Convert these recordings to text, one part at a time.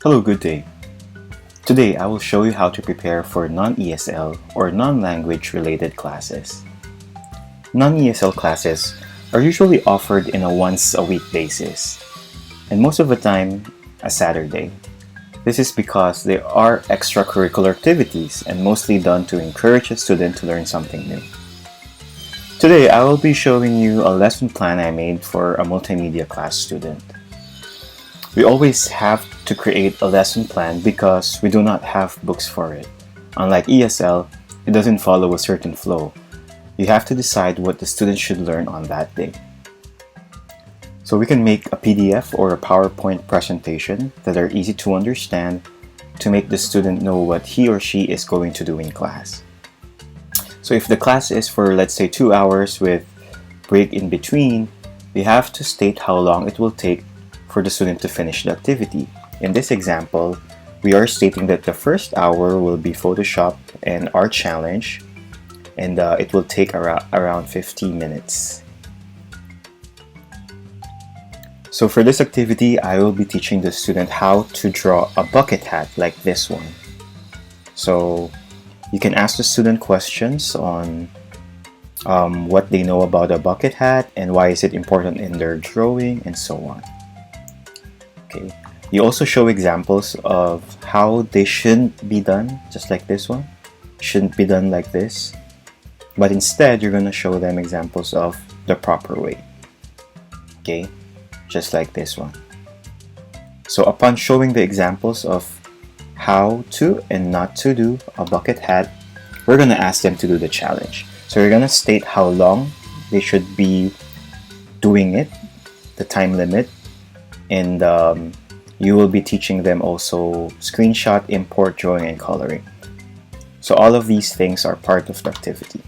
Hello, good day. Today I will show you how to prepare for non-ESL or non-language related classes. Non-ESL classes are usually offered in a once-a-week basis, and most of the time a Saturday. This is because they are extracurricular activities and mostly done to encourage a student to learn something new. Today I will be showing you a lesson plan I made for a multimedia class student. We always have to create a lesson plan because we do not have books for it. Unlike ESL, it doesn't follow a certain flow. You have to decide what the student should learn on that day. So we can make a PDF or a PowerPoint presentation that are easy to understand to make the student know what he or she is going to do in class. So if the class is for, let's say, 2 hours with break in between, we have to state how long it will take for the student to finish the activity. In this example, we are stating that the first hour will be Photoshop and art challenge, and it will take around 15 minutes. So for this activity, I will be teaching the student how to draw a bucket hat like this one. So you can ask the student questions on what they know about a bucket hat and why is it important in their drawing and so on. Okay. You also show examples of how they shouldn't be done, just like this one. Shouldn't be done like this. But instead, you're going to show them examples of the proper way. Okay, just like this one. So upon showing the examples of how to and not to do a bucket hat, we're going to ask them to do the challenge. So you're going to state how long they should be doing it, the time limit, and you will be teaching them also screenshot, import, drawing, and coloring. So all of these things are part of the activity.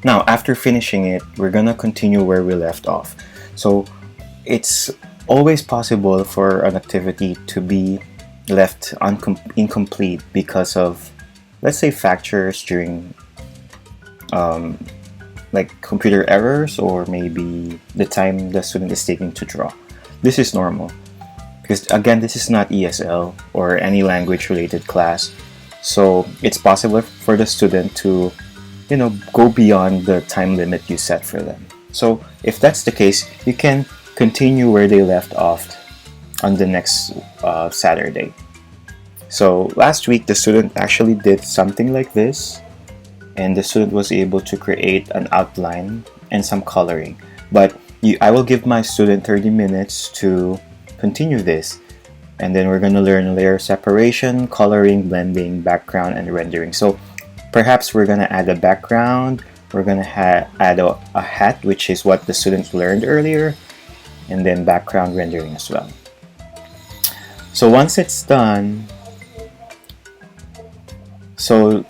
Now, after finishing it, we're gonna continue where we left off. So it's always possible for an activity to be left incomplete because of, let's say, factors during like computer errors, or maybe the time the student is taking to draw. This is normal because, again, this is not ESL or any language related class, so it's possible for the student to go beyond the time limit you set for them. So if that's the case, you can continue where they left off on the next Saturday. So last week the student actually did something like this, and the student was able to create an outline and some coloring, but I will give my student 30 minutes to continue this, and then we're going to learn layer separation, coloring, blending, background, and rendering. So perhaps we're going to add a background, we're going to add a hat, which is what the students learned earlier, and then background rendering as well. So once it's done, so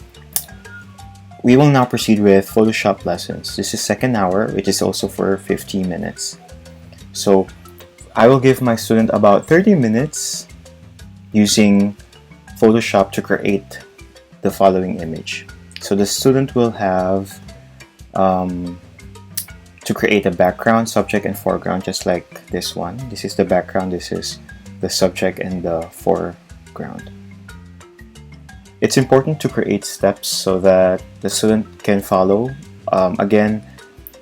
we will now proceed with Photoshop lessons. This is second hour, which is also for 15 minutes. So I will give my student about 30 minutes using Photoshop to create the following image. So the student will have to create a background, subject, and foreground, just like this one. This is the background, this is the subject, and the foreground. It's important to create steps so that the student can follow. Again,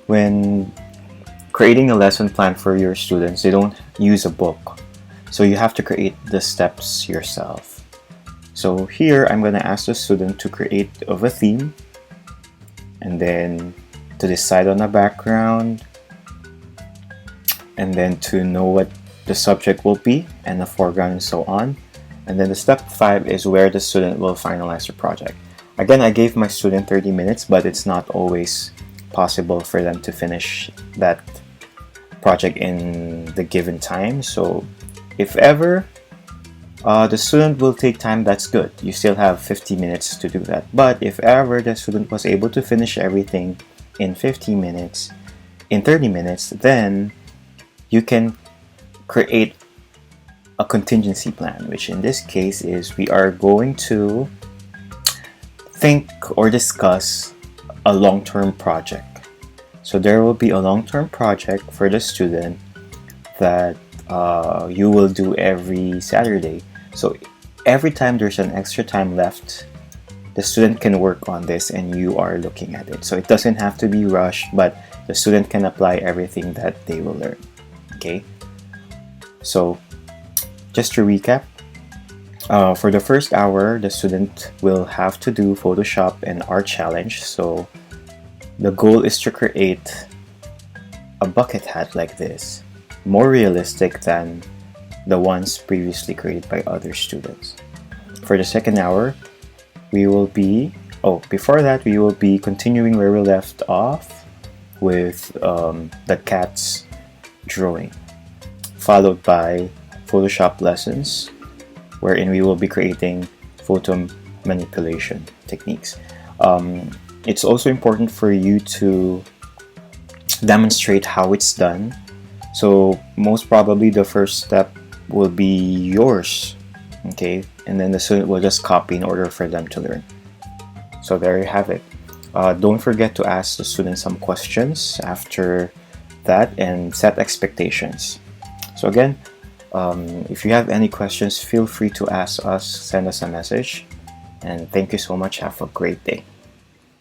when creating a lesson plan for your students, they don't use a book. So you have to create the steps yourself. So here, I'm going to ask the student to create of a theme, and then to decide on a background, and then to know what the subject will be, and the foreground, and so on. And then the step 5 is where the student will finalize the project. Again, I gave my student 30 minutes, but it's not always possible for them to finish that project in the given time. So if ever the student will take time, that's good. You still have 50 minutes to do that. But if ever the student was able to finish everything in 15 minutes, in 30 minutes, then you can create a contingency plan, which in this case is we are going to think or discuss a long-term project. So there will be a long-term project for the student that you will do every Saturday. So every time there's an extra time left, the student can work on this and you are looking at it. So it doesn't have to be rushed, but the student can apply everything that they will learn. Okay? So just to recap, for the first hour, the student will have to do Photoshop and art challenge. So the goal is to create a bucket hat like this, more realistic than the ones previously created by other students. For the second hour, we will be continuing where we left off with the cat's drawing, followed by Photoshop lessons, wherein we will be creating photo manipulation techniques. It's also important for you to demonstrate how it's done. So most probably the first step will be yours, okay, and then the student will just copy in order for them to learn. So there you have it. Don't forget to ask the student some questions after that and set expectations. So again, if you have any questions, feel free to ask us, send us a message, and thank you so much. Have a great day.